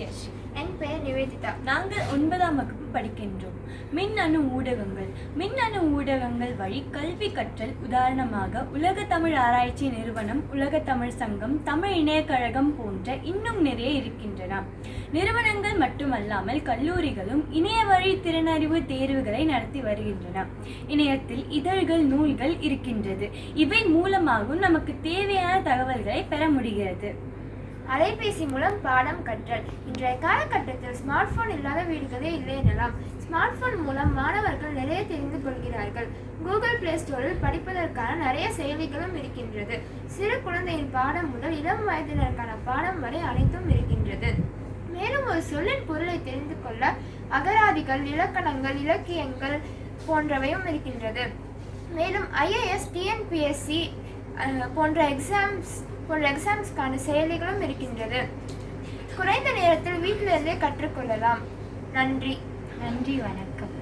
ஜெயஸ்ரீ. என் பெயர் நிவேதிதா. நாங்கள் 9ஆம் வகுப்பு படிக்கின்றோம். மின்னணு ஊடகங்கள் வழி கல்வி கற்றல். உதாரணமாக உலக தமிழ் ஆராய்ச்சி நிறுவனம், உலக தமிழ் சங்கம், தமிழ் இணையக்கழகம் போன்ற இன்னும் நிறைய இருக்கின்றன. நிறுவனங்கள் மட்டுமல்லாமல் கல்லூரிகளும் இணைய வழி திறனறிவு தேர்வுகளை நடத்தி வருகின்றன. இணையத்தில் இதழ்கள், நூல்கள் இருக்கின்றது. இவை மூலமாகவும் நமக்கு தேவையான தகவல்களை பெற முடிகிறது. அலைபேசி மூலம் பாடம் கற்றல். இன்றைய காலகட்டத்தில் ஸ்மார்ட் போன் இல்லாத வீடுகளே இல்லை எனலாம். ஸ்மார்ட் போன் மூலம் மாணவர்கள் நிறைய தெரிந்து கொள்கிறார்கள். கூகுள் பிளே ஸ்டோரில் படிப்பதற்கான நிறைய செயலிகளும் இருக்கின்றது. சிறு குழந்தையின் பாடம் முதல் இளம் வயதினருக்கான பாடம் வரை அனைத்தும் இருக்கின்றது. மேலும் ஒரு சொல்லின் பொருளை தெரிந்து கொள்ள அகராதிகள், இலக்கணங்கள், இலக்கியங்கள் போன்றவையும் இருக்கின்றது. மேலும் IAS, TNPSC போன்ற எக்ஸாம்ஸ்க்கான செயலிகளும் இருக்கின்றது. குறைந்த நேரத்தில் வீட்டிலிருந்தே கற்றுக்கொள்ளலாம். நன்றி. வணக்கம்.